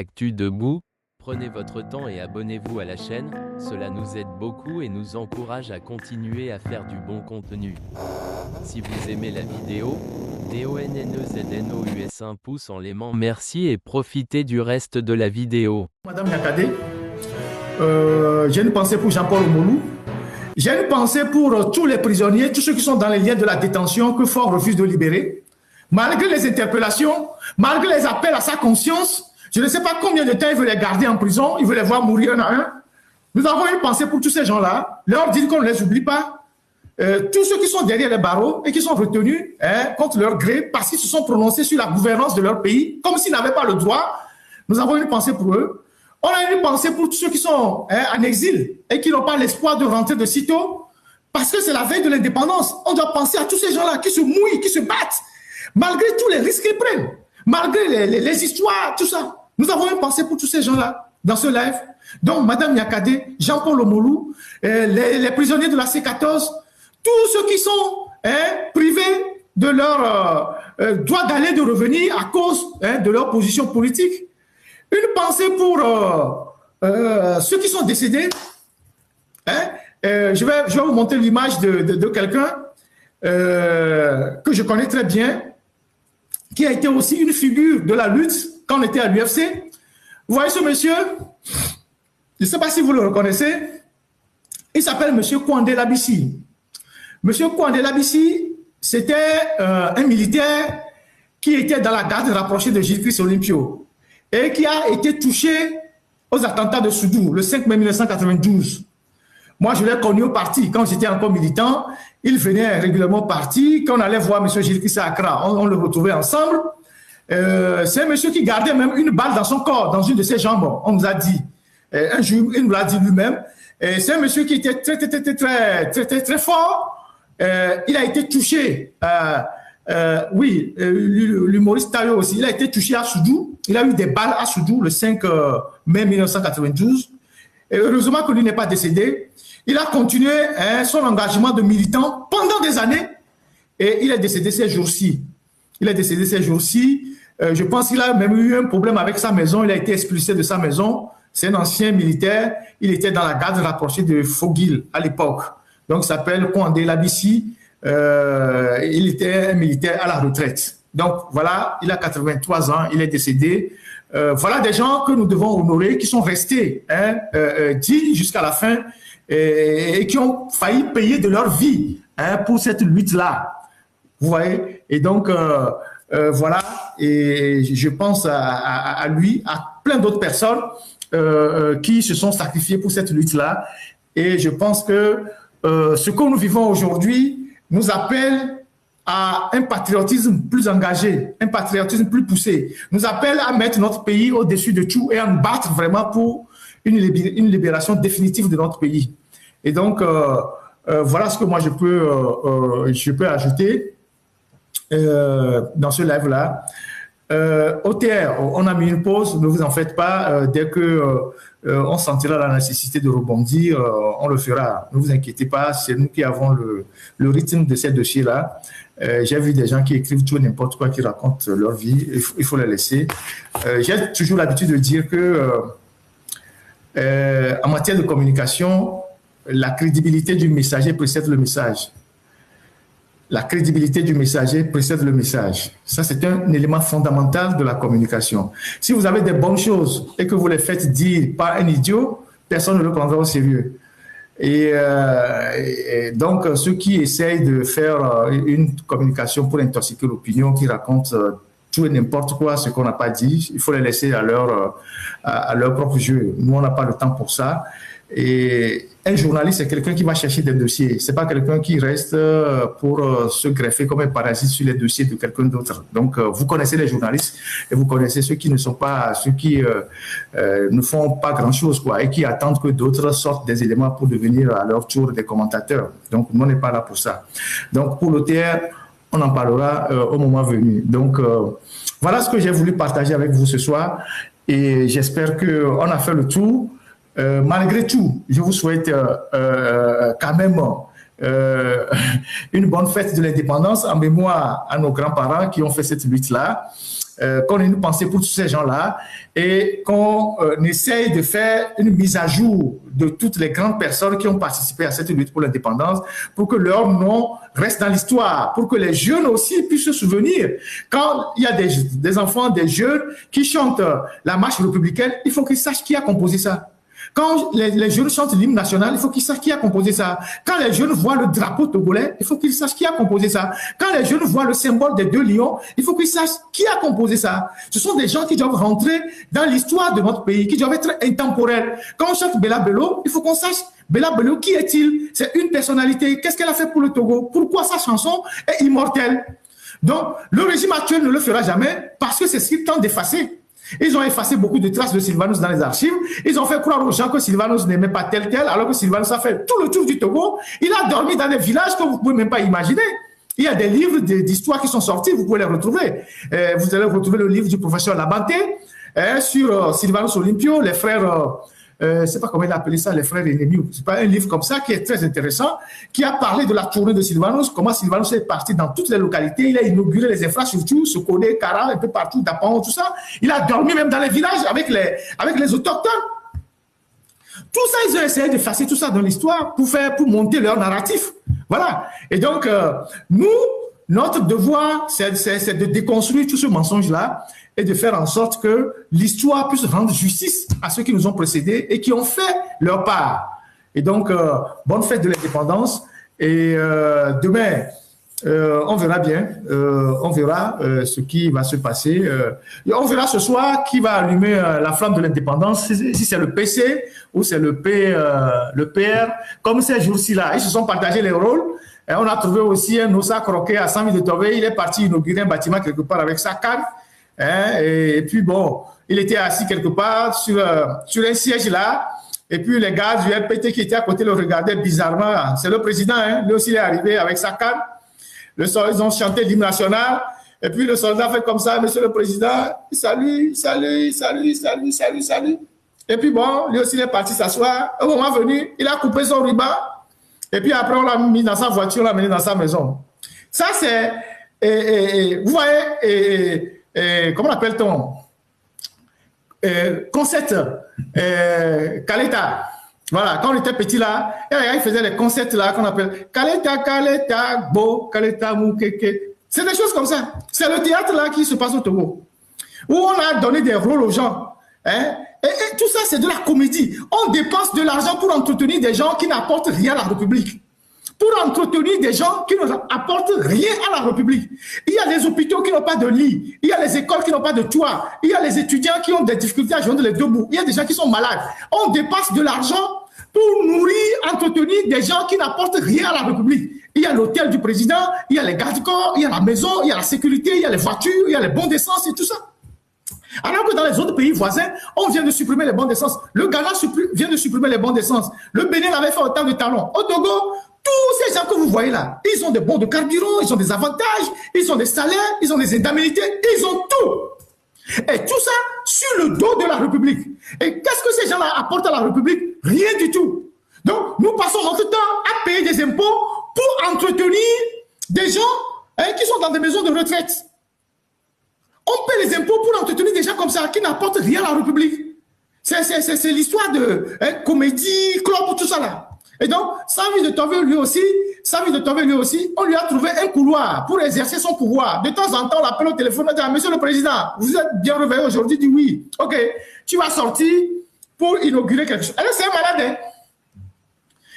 Actu Debout, prenez votre temps et abonnez-vous à la chaîne, cela nous aide beaucoup et nous encourage à continuer à faire du bon contenu. Si vous aimez la vidéo, DONNEZNOUS un pouce en l'aimant, merci et profitez du reste de la vidéo. Madame Yakadé, j'ai une pensée pour Jean-Paul Omolou. J'ai une pensée pour tous les prisonniers, tous ceux qui sont dans les liens de la détention que Faure refuse de libérer. Malgré les interpellations, malgré les appels à sa conscience, je ne sais pas combien de temps il veut les garder en prison, il veut les voir mourir un à un. Nous avons une pensée pour tous ces gens-là, leur dire qu'on ne les oublie pas. Tous ceux qui sont derrière les barreaux et qui sont retenus contre leur gré parce qu'ils se sont prononcés sur la gouvernance de leur pays, comme s'ils n'avaient pas le droit, nous avons une pensée pour eux. On a une pensée pour tous ceux qui sont en exil et qui n'ont pas l'espoir de rentrer de sitôt parce que c'est la veille de l'indépendance. On doit penser à tous ces gens-là qui se mouillent, qui se battent, malgré tous les risques qu'ils prennent, malgré les histoires, tout ça. Nous avons une pensée pour tous ces gens-là dans ce live. Donc, Madame Yakadé, Jean-Paul Omolou, les prisonniers de la C14, tous ceux qui sont privés de leur droit d'aller, de revenir à cause de leur position politique. Une pensée pour ceux qui sont décédés. Je vais vous montrer l'image de quelqu'un que je connais très bien, qui a été aussi une figure de la lutte quand on était à l'UFC. Vous voyez ce monsieur? Je ne sais pas si vous le reconnaissez. Il s'appelle monsieur Kwande Labissi. Monsieur Kwande Labissi, c'était un militaire qui était dans la garde rapprochée de Gilles-Christ Olympio et qui a été touché aux attentats de Soudou le 5 mai 1992. Moi, je l'ai connu au parti. Quand j'étais encore militant, il venait régulièrement au parti. Quand on allait voir M. Gilles-Christ à Accra, on le retrouvait ensemble. C'est un monsieur qui gardait même une balle dans son corps, dans une de ses jambes. On nous a dit. Un jour, il nous l'a dit lui-même. C'est un monsieur qui était très fort. Il a été touché. Oui, l'humoriste Tayo aussi. Il a été touché à Soudou. Il a eu des balles à Soudou le 5 mai 1992. Et heureusement que lui n'est pas décédé. Il a continué son engagement de militant pendant des années. Et il est décédé ces jours-ci. Je pense qu'il a même eu un problème avec sa maison. Il a été expulsé de sa maison. C'est un ancien militaire. Il était dans la garde rapprochée de Fogil à l'époque. Donc, il s'appelle Kwande Labissi. Il était un militaire à la retraite. Donc, voilà, il a 83 ans. Il est décédé. Voilà des gens que nous devons honorer, qui sont restés dignes jusqu'à la fin et qui ont failli payer de leur vie pour cette lutte-là. Vous voyez? Et donc, voilà, et je pense à lui, à plein d'autres personnes qui se sont sacrifiées pour cette lutte-là. Et je pense que ce que nous vivons aujourd'hui nous appelle à un patriotisme plus engagé, un patriotisme plus poussé, nous appelle à mettre notre pays au-dessus de tout et à nous battre vraiment pour une libération définitive de notre pays. Et donc, voilà ce que moi je peux ajouter dans ce live-là. OTR, on a mis une pause, ne vous en faites pas, dès que on sentira la nécessité de rebondir, on le fera. Ne vous inquiétez pas, c'est nous qui avons le rythme de ces dossiers-là. J'ai vu des gens qui écrivent tout et n'importe quoi, qui racontent leur vie, il faut les laisser. J'ai toujours l'habitude de dire que en matière de communication, la crédibilité du messager précède le message. La crédibilité du messager précède le message. Ça, c'est un élément fondamental de la communication. Si vous avez des bonnes choses et que vous les faites dire par un idiot, personne ne le prendra au sérieux. Et donc, ceux qui essayent de faire une communication pour intoxiquer l'opinion, qui racontent tout et n'importe quoi, ce qu'on n'a pas dit, il faut les laisser à leur propre jeu. Nous, on n'a pas le temps pour ça. Et un journaliste, c'est quelqu'un qui va chercher des dossiers. C'est pas quelqu'un qui reste pour se greffer comme un parasite sur les dossiers de quelqu'un d'autre. Donc, vous connaissez les journalistes et vous connaissez ceux qui ne sont pas, ceux qui ne font pas grand-chose, quoi, et qui attendent que d'autres sortent des éléments pour devenir à leur tour des commentateurs. Donc, nous, on n'est pas là pour ça. Donc, pour l'OTR, on en parlera au moment venu. Donc, voilà ce que j'ai voulu partager avec vous ce soir. Et j'espère qu'on a fait le tour. Malgré tout, je vous souhaite quand même une bonne fête de l'indépendance en mémoire à nos grands-parents qui ont fait cette lutte-là. qu'on ait une pensée pour tous ces gens-là et qu'on essaye de faire une mise à jour de toutes les grandes personnes qui ont participé à cette lutte pour l'indépendance pour que leur nom reste dans l'histoire, pour que les jeunes aussi puissent se souvenir. Quand il y a des enfants, des jeunes qui chantent la marche républicaine, il faut qu'ils sachent qui a composé ça. Quand les jeunes chantent l'hymne national, il faut qu'ils sachent qui a composé ça. Quand les jeunes voient le drapeau togolais, il faut qu'ils sachent qui a composé ça. Quand les jeunes voient le symbole des 2 lions, il faut qu'ils sachent qui a composé ça. Ce sont des gens qui doivent rentrer dans l'histoire de notre pays, qui doivent être intemporels. Quand on chante Bella Bello, il faut qu'on sache Bella Bello, qui est-il? C'est une personnalité. Qu'est-ce qu'elle a fait pour le Togo? Pourquoi sa chanson est immortelle? Donc, le régime actuel ne le fera jamais parce que c'est ce qu'il tente d'effacer. Ils ont effacé beaucoup de traces de Sylvanus dans les archives. Ils ont fait croire aux gens que Sylvanus n'aimait pas tel, alors que Sylvanus a fait tout le tour du Togo. Il a dormi dans des villages que vous ne pouvez même pas imaginer. Il y a des livres d'histoire qui sont sortis, vous pouvez les retrouver. Vous allez retrouver le livre du professeur Labanté sur Sylvanus Olympio, les frères... je ne sais pas comment il a appelé ça, les frères ennemis. C'est pas un livre comme ça qui est très intéressant, qui a parlé de la tournée de Sylvanus, comment Sylvanus est parti dans toutes les localités, il a inauguré les infrastructures, Sokone, Kara, un peu partout, Dapan, tout ça. Il a dormi même dans les villages avec les autochtones. Tout ça, ils ont essayé d'effacer tout ça dans l'histoire pour monter leur narratif. Voilà. Et donc, nous, notre devoir, c'est de déconstruire tout ce mensonge-là et de faire en sorte que l'histoire puisse rendre justice à ceux qui nous ont précédés et qui ont fait leur part. Et donc, bonne fête de l'indépendance. Et demain, on verra bien, on verra ce qui va se passer. On verra ce soir qui va allumer la flamme de l'indépendance, si c'est le PC ou c'est le PR. Comme ces jours-ci là, ils se sont partagés les rôles. Et on a trouvé aussi un Ossa croqué à 100 000 de Tové. Il est parti inaugurer un bâtiment quelque part avec sa canne. Et puis bon, il était assis quelque part sur un siège là. Et puis les gars du RPT qui étaient à côté le regardaient bizarrement. C'est le président, lui aussi il est arrivé avec sa canne. Ils ont chanté l'hymne national. Et puis le soldat fait comme ça, monsieur le président, salut, salut, salut, salut, salut, salut. Et puis bon, lui aussi il est parti s'asseoir. Au moment venu, il a coupé son ruban. Et puis après, on l'a mis dans sa voiture, on l'a mené dans sa maison. Ça, c'est, vous voyez, comment appelle-t-on? Concept, Kaleta. Voilà, quand on était petit là, il faisait les concepts là qu'on appelle Kaleta, Kaleta, Bo, Kaleta, Moukeke. C'est des choses comme ça. C'est le théâtre là qui se passe au Togo, où on a donné des rôles aux gens. Et tout ça, c'est de la comédie. On dépense de l'argent pour entretenir des gens qui n'apportent rien à la République. Pour entretenir des gens qui n'apportent rien à la République. Il y a les hôpitaux qui n'ont pas de lit. Il y a les écoles qui n'ont pas de toit. Il y a les étudiants qui ont des difficultés à joindre les deux bouts. Il y a des gens qui sont malades. On dépense de l'argent pour nourrir, entretenir des gens qui n'apportent rien à la République. Il y a l'hôtel du président, il y a les gardes-corps, il y a la maison, il y a la sécurité, il y a les voitures, il y a les bons d'essence et tout ça. Alors que dans les autres pays voisins, on vient de supprimer les bons d'essence. Le Ghana vient de supprimer les bons d'essence. Le Bénin avait fait autant de talons. Au Togo, tous ces gens que vous voyez là, ils ont des bons de carburant, ils ont des avantages, ils ont des salaires, ils ont des indemnités, ils ont tout. Et tout ça sur le dos de la République. Et qu'est-ce que ces gens-là apportent à la République? Rien du tout. Donc, nous passons notre temps à payer des impôts pour entretenir des gens qui sont dans des maisons de retraite. On paie les impôts pour entretenir des gens comme ça qui n'apportent rien à la République. C'est l'histoire de comédie, club, tout ça là. Et donc, Samy de Tové lui aussi, on lui a trouvé un couloir pour exercer son pouvoir. De temps en temps, on l'appelle au téléphone, on dit « Monsieur le Président, vous êtes bien réveillé aujourd'hui ?» Il dit « Oui, ok, tu vas sortir pour inaugurer quelque chose. » Alors, c'est un malade, hein?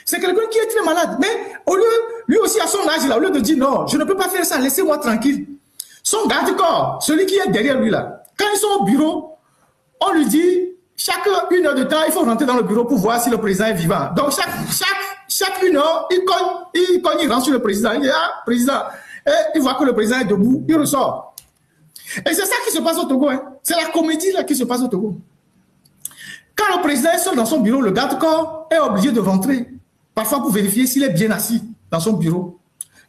C'est quelqu'un qui est très malade. Mais au lieu, lui aussi à son âge, là, au lieu de dire « Non, je ne peux pas faire ça, laissez-moi tranquille. » Son garde-corps, celui qui est derrière lui là, quand ils sont au bureau, on lui dit chaque 1 heure de temps, il faut rentrer dans le bureau pour voir si le président est vivant. Donc chaque 1 heure, il rentre sur le président. Il dit ah, président, et il voit que le président est debout, il ressort. Et c'est ça qui se passe au Togo. Hein. C'est la comédie là qui se passe au Togo. Quand le président est seul dans son bureau, le garde-corps est obligé de rentrer, parfois pour vérifier s'il est bien assis dans son bureau.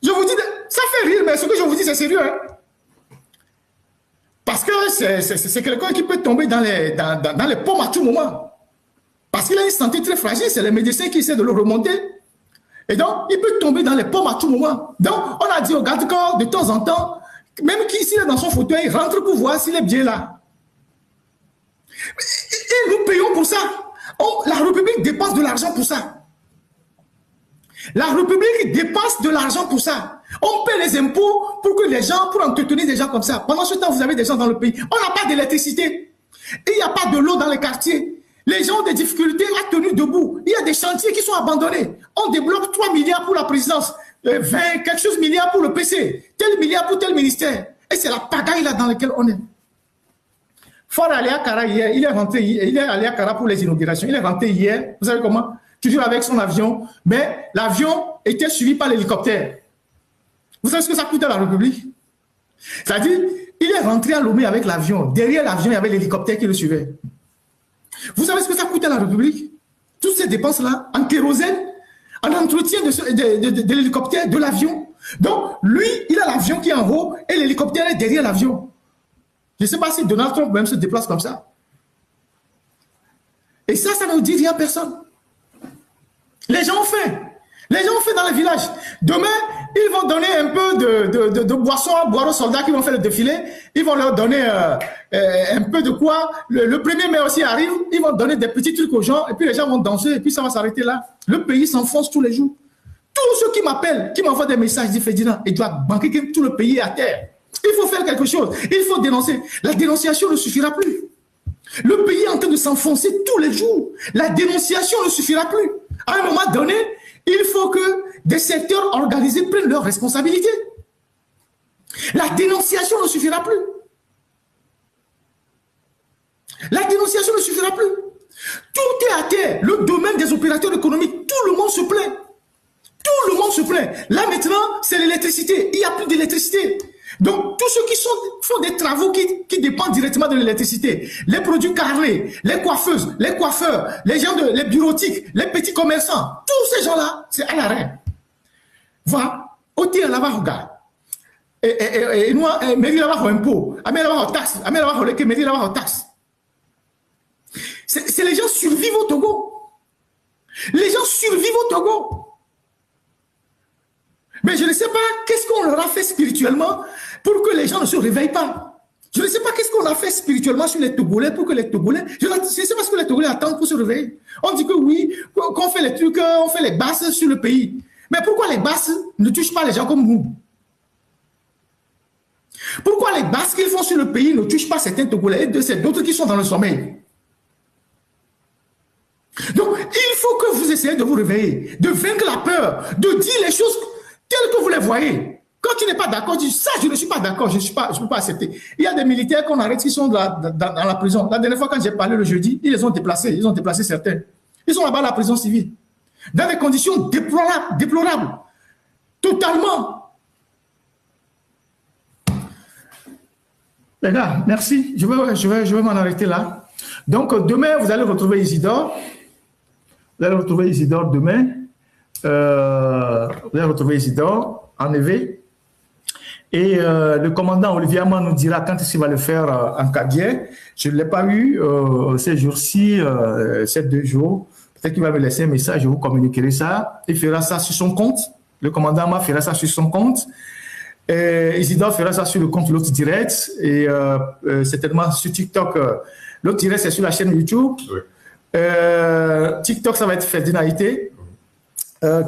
Je vous dis, ça fait rire, mais ce que je vous dis, c'est sérieux. Hein. Parce que c'est quelqu'un qui peut tomber dans les pommes à tout moment. Parce qu'il a une santé très fragile, c'est les médecins qui essaient de le remonter. Et donc, il peut tomber dans les pommes à tout moment. Donc, on a dit au garde-corps de temps en temps Même s'il est dans son fauteuil, il rentre pour voir s'il est bien là. Et nous payons pour ça. La République dépense de l'argent pour ça. La République dépense de l'argent pour ça. On paie les impôts pour que les gens, pour entretenir des gens comme ça. Pendant ce temps, vous avez des gens dans le pays. On n'a pas d'électricité. Il n'y a pas de l'eau dans les quartiers. Les gens ont des difficultés à tenir debout. Il y a des chantiers qui sont abandonnés. On débloque 3 milliards pour la présidence, 20, quelque chose milliards pour le PC, tel milliard pour tel ministère. Et c'est la pagaille là dans laquelle on est. Fort allé à Kara hier, il est rentré, il est allé à Kara pour les inaugurations. Il est rentré hier, vous savez comment? Toujours avec son avion, mais l'avion était suivi par l'hélicoptère. Vous savez ce que ça coûte à la République? C'est-à-dire, il est rentré à Lomé avec l'avion. Derrière l'avion, il y avait l'hélicoptère qui le suivait. Vous savez ce que ça coûte à la République? Toutes ces dépenses-là, en kérosène, en entretien de l'hélicoptère, de l'avion. Donc, lui, il a l'avion qui est en haut et l'hélicoptère est derrière l'avion. Je ne sais pas si Donald Trump même se déplace comme ça. Et ça ne dit rien à personne. Les gens ont faim. Les gens ont faim dans les villages. Demain, ils vont donner un peu de boissons à boire aux soldats qui vont faire le défilé. Ils vont leur donner un peu de quoi. Le 1er mai aussi arrive. Ils vont donner des petits trucs aux gens. Et puis les gens vont danser. Et puis ça va s'arrêter là. Le pays s'enfonce tous les jours. Tous ceux qui m'appellent, qui m'envoient des messages, disent Ferdinand, il doit banquer que tout le pays est à terre. Il faut faire quelque chose. Il faut dénoncer. La dénonciation ne suffira plus. Le pays est en train de s'enfoncer tous les jours. La dénonciation ne suffira plus. À un moment donné, il faut que des secteurs organisés prennent leurs responsabilités. La dénonciation ne suffira plus. La dénonciation ne suffira plus. Tout est à terre. Le domaine des opérateurs économiques, tout le monde se plaint. Tout le monde se plaint. Là maintenant, c'est l'électricité. Il n'y a plus d'électricité. Donc, tous ceux qui font des travaux qui dépendent directement de l'électricité, les produits carrés, les coiffeuses, les coiffeurs, les bureautiques, les petits commerçants, tous ces gens-là, c'est à l'arrêt. Voilà. Oti là-bas, regarde. Et nous, mairie là-bas, impôt. Amène là-bas, taxe. Amène là-bas, mairie là-bas, taxe. C'est les gens survivent au Togo. Les gens survivent au Togo. Mais je ne sais pas qu'est-ce qu'on leur a fait spirituellement pour que les gens ne se réveillent pas. Je ne sais pas qu'est-ce qu'on a fait spirituellement sur les Togolais pour que les Togolais... Je ne sais pas ce que les Togolais attendent pour se réveiller. On dit que oui, qu'on fait les trucs, on fait les basses sur le pays. Mais pourquoi les basses ne touchent pas les gens comme nous? Pourquoi les basses qu'ils font sur le pays ne touchent pas certains Togolais et c'est d'autres qui sont dans le sommeil? Donc, il faut que vous essayez de vous réveiller, de vaincre la peur, de dire les choses telles que vous les voyez. Quand tu n'es pas d'accord, tu dis ça, je ne suis pas d'accord, je ne peux pas accepter. Il y a des militaires qu'on arrête qui sont dans la prison. La dernière fois, quand j'ai parlé le jeudi, ils les ont déplacés. Ils ont déplacé certains. Ils sont là-bas à la prison civile. Dans des conditions déplorables. Totalement. Les gars, merci. Je vais m'en arrêter là. Donc, demain, vous allez retrouver Isidore. Vous allez retrouver Isidore demain. Vous allez retrouver Isidore en éveil. Et le commandant Olivier Amman nous dira quand il va le faire en Kabylie. Je ne l'ai pas eu ces jours-ci, ces 2 jours. Peut-être qu'il va me laisser un message, je vous communiquerai ça. Il fera ça sur son compte. Le commandant Amman fera ça sur son compte. Et Isidore fera ça sur le compte L'Autre Direct. Et certainement sur TikTok. L'Autre Direct, c'est sur la chaîne YouTube. Oui. TikTok, ça va être Ferdinalité,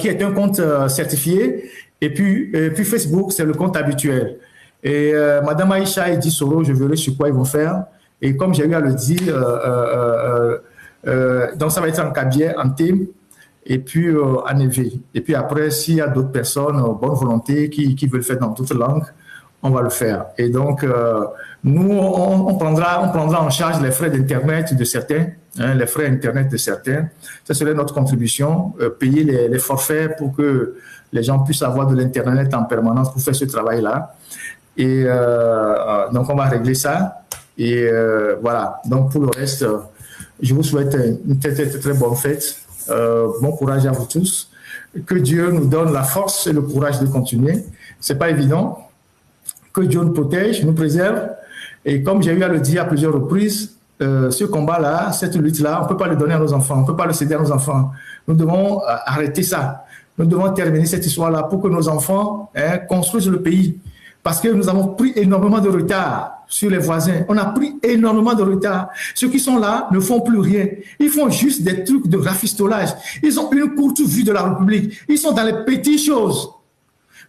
qui est un compte certifié. Et puis Facebook, c'est le compte habituel. Et Madame Aïcha et Dissoro, je verrai sur quoi ils vont faire. Et comme j'ai eu à le dire, donc ça va être en Kabylie, en thème, et puis en éveil. Et puis après, s'il y a d'autres personnes, bonne volonté, qui veulent faire dans toutes les langues, on va le faire. Et donc, nous, on prendra en charge les frais d'Internet de certains, les frais Internet de certains. Ça serait notre contribution, payer les forfaits pour que les gens puissent avoir de l'Internet en permanence pour faire ce travail-là. Et donc, on va régler ça. Et voilà. Donc, pour le reste, je vous souhaite une très, très, très bonne fête. Bon courage à vous tous. Que Dieu nous donne la force et le courage de continuer. C'est pas évident. Que Dieu nous protège, nous préserve. Et comme j'ai eu à le dire à plusieurs reprises, ce combat-là, cette lutte-là, on ne peut pas le donner à nos enfants, on ne peut pas le céder à nos enfants. Nous devons arrêter ça. Nous devons terminer cette histoire-là pour que nos enfants construisent le pays. parce que nous avons pris énormément de retard sur les voisins. On a pris énormément de retard. Ceux qui sont là ne font plus rien. Ils font juste des trucs de rafistolage. Ils ont une courte vue de la République. Ils sont dans les petites choses.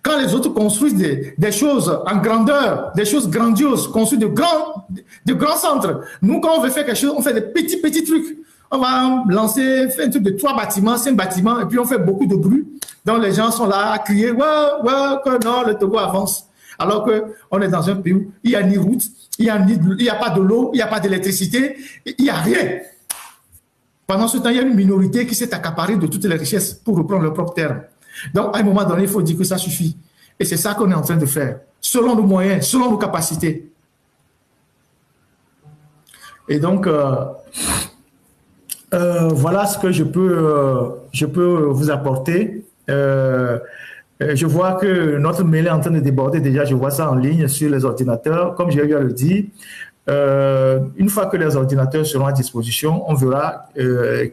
Quand les autres construisent des choses en grandeur, des choses grandioses, construisent de grands centres, nous, quand on veut faire quelque chose, on fait des petits trucs. On va lancer, faire un truc de 3 bâtiments, 5 bâtiments, et puis on fait beaucoup de bruit. Donc les gens sont là à crier, ouais, que non, le Togo avance. Alors qu'on est dans un pays où il n'y a ni route, il n'y a pas de l'eau, il n'y a pas d'électricité, il n'y a rien. Pendant ce temps, il y a une minorité qui s'est accaparée de toutes les richesses, pour reprendre leur propre terme. Donc, à un moment donné, il faut dire que ça suffit. Et c'est ça qu'on est en train de faire, selon nos moyens, selon nos capacités. Et donc, voilà ce que je peux vous apporter. Je vois que notre mail est en train de déborder. Déjà, je vois ça en ligne sur les ordinateurs. Comme j'ai eu à le dire, une fois que les ordinateurs seront à disposition, on verra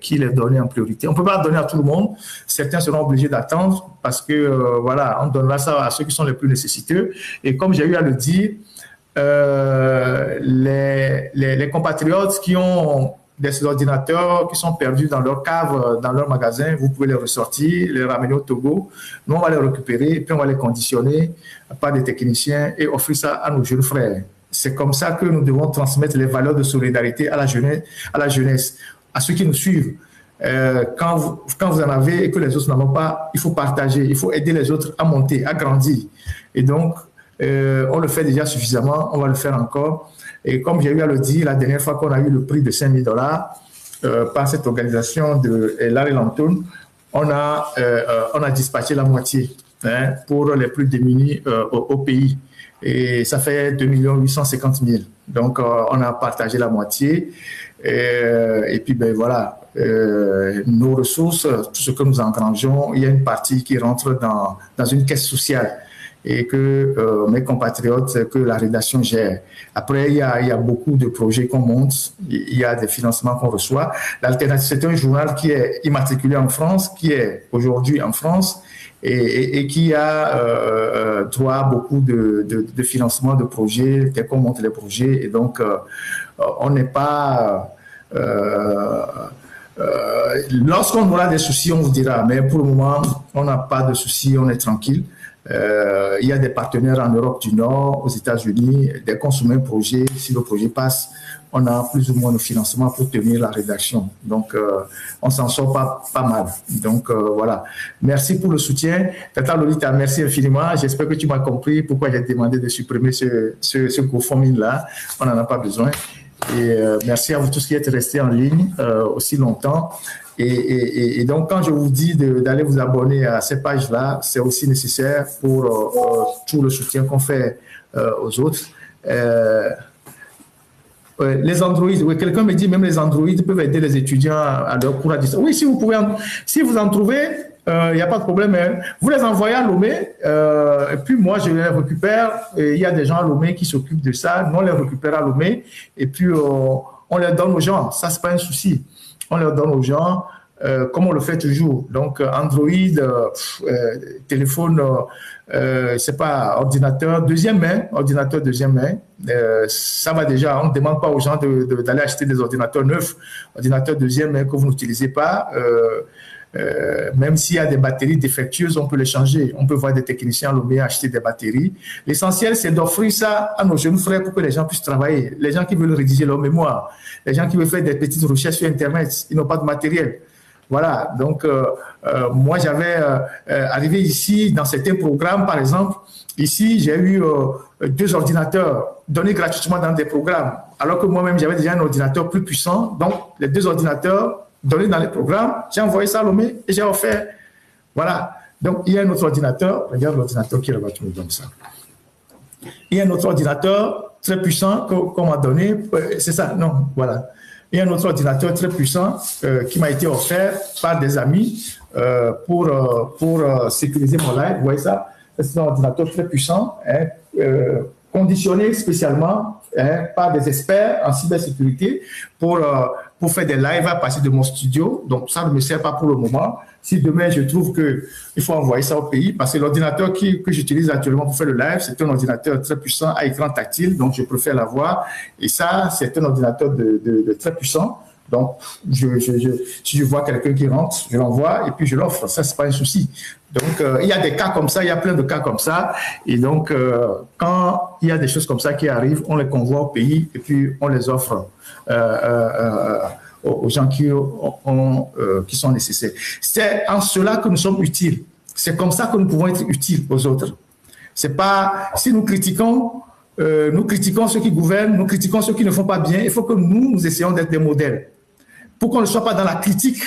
qui les donner en priorité. On ne peut pas donner à tout le monde. Certains seront obligés d'attendre parce que, voilà, on donnera ça à ceux qui sont les plus nécessiteux. Et comme j'ai eu à le dire, les compatriotes qui ont des ordinateurs qui sont perdus dans leur cave, dans leur magasin, vous pouvez les ressortir, les ramener au Togo. Nous, on va les récupérer, puis on va les conditionner par des techniciens et offrir ça à nos jeunes frères. C'est comme ça que nous devons transmettre les valeurs de solidarité à la jeunesse, à ceux qui nous suivent. Quand vous en avez et que les autres n'en ont pas, il faut partager, il faut aider les autres à monter, à grandir. Et donc, on le fait déjà suffisamment, on va le faire encore. Et comme j'ai eu à le dire, la dernière fois qu'on a eu le prix de $5 000 par cette organisation de Larry Lanton, on a dispatché la moitié pour les plus démunis au pays. Et ça fait 2 850 000. Donc, on a partagé la moitié. Et puis, ben voilà, nos ressources, tout ce que nous engrangeons, il y a une partie qui rentre dans une caisse sociale et que mes compatriotes, que la rédaction gère. Après, il y a beaucoup de projets qu'on monte, il y a des financements qu'on reçoit. L'Alternative, c'est un journal qui est immatriculé en France, qui est aujourd'hui en France, et qui a droit à beaucoup de financement de projets, dès qu'on monte les projets. Et donc, on n'est pas... lorsqu'on aura des soucis, on vous dira. Mais pour le moment, on n'a pas de soucis, on est tranquille. Il y a des partenaires en Europe du Nord, aux États-Unis, dès qu'on soumet un projet, si le projet passe, on a plus ou moins de financement pour tenir la rédaction. Donc, on s'en sort pas mal. Donc, voilà. Merci pour le soutien. Tata Lolita, merci infiniment. J'espère que tu m'as compris pourquoi j'ai demandé de supprimer ce GoFundMe-là. On n'en a pas besoin. Et merci à vous tous qui êtes restés en ligne aussi longtemps. Et donc, quand je vous dis d'aller vous abonner à ces pages-là, c'est aussi nécessaire pour tout le soutien qu'on fait aux autres. Les Android, oui, quelqu'un me dit même les Android peuvent aider les étudiants à leur cours à distance. Oui, si vous en trouvez, il n'y a pas de problème. Hein. Vous les envoyez à Lomé, et puis moi, je les récupère. Il y a des gens à Lomé qui s'occupent de ça. Nous, on les récupère à Lomé, et puis on les donne aux gens. Ça, c'est pas un souci. On les donne aux gens, comme on le fait toujours. Donc, Android, téléphone, c'est pas ordinateur deuxième main, ça va déjà. On ne demande pas aux gens d'aller acheter des ordinateurs neufs, ordinateurs deuxième main que vous n'utilisez pas. Même s'il y a des batteries défectueuses, on peut les changer. On peut voir des techniciens à Lomé acheter des batteries. L'essentiel, c'est d'offrir ça à nos jeunes frères pour que les gens puissent travailler. Les gens qui veulent rédiger leur mémoire, les gens qui veulent faire des petites recherches sur Internet, ils n'ont pas de matériel. Voilà, donc moi j'avais arrivé ici dans certains programmes, par exemple, ici j'ai eu 2 ordinateurs donnés gratuitement dans des programmes, alors que moi-même j'avais déjà un ordinateur plus puissant, donc les 2 ordinateurs donnés dans les programmes, j'ai envoyé ça à Lomé et j'ai offert. Voilà, donc il y a un autre ordinateur, regarde l'ordinateur qui est là-bas, tu me donnes ça. Il y a un autre ordinateur très puissant qu'on m'a donné, c'est ça, non, voilà. Il y a un autre ordinateur très puissant qui m'a été offert par des amis pour sécuriser mon live. Vous voyez ça? C'est un ordinateur très puissant, hein, conditionné spécialement par des experts en cybersécurité pour pour faire des lives à partir de mon studio. Donc, ça ne me sert pas pour le moment. Si demain, je trouve qu'il faut envoyer ça au pays, parce que l'ordinateur que j'utilise actuellement pour faire le live, c'est un ordinateur très puissant à écran tactile, donc je préfère l'avoir. Et ça, c'est un ordinateur de très puissant. Donc, si je vois quelqu'un qui rentre, je l'envoie et puis je l'offre. Ça, c'est pas un souci. Donc, il y a des cas comme ça, il y a plein de cas comme ça. Et donc, quand il y a des choses comme ça qui arrivent, on les convoie au pays et puis on les offre aux gens qui sont nécessaires. C'est en cela que nous sommes utiles. C'est comme ça que nous pouvons être utiles aux autres. C'est pas, si nous critiquons ceux qui gouvernent, nous critiquons ceux qui ne font pas bien, il faut que nous essayons d'être des modèles. Pour qu'on ne soit pas dans la critique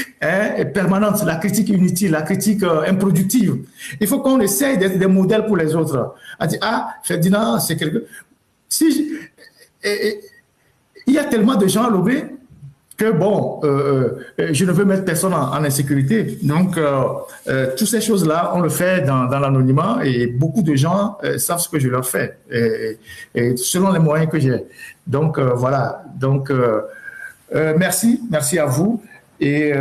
permanente, la critique inutile, la critique improductive. Il faut qu'on essaye d'être des modèles pour les autres. À dire, Ferdinand, c'est quelqu'un... il y a tellement de gens à Lobé que, bon, je ne veux mettre personne en insécurité. Donc, toutes ces choses-là, on le fait dans l'anonymat et beaucoup de gens savent ce que je leur fais, et selon les moyens que j'ai. Donc, voilà. Donc, merci à vous. Et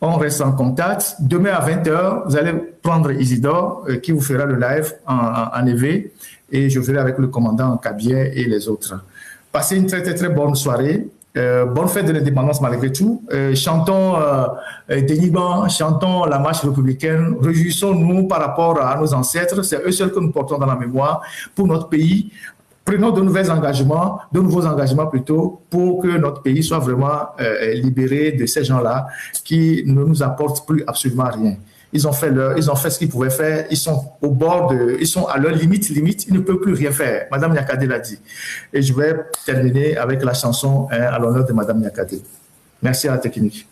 on reste en contact. Demain à 20h, vous allez prendre Isidore qui vous fera le live en EV et je ferai avec le commandant Kabier et les autres. Passez une très, très, très bonne soirée. Bonne fête de l'indépendance malgré tout. Chantons Déniban, chantons la marche républicaine, réjouissons-nous par rapport à nos ancêtres, c'est eux seuls que nous portons dans la mémoire pour notre pays. Prenons de nouveaux engagements plutôt, pour que notre pays soit vraiment libéré de ces gens-là qui ne nous apportent plus absolument rien. Ils ont fait ce qu'ils pouvaient faire. Ils sont au bord ils sont à leur limite. Ils ne peuvent plus rien faire. Madame Niakate l'a dit. Et je vais terminer avec la chanson à l'honneur de Madame Niakate. Merci à la technique.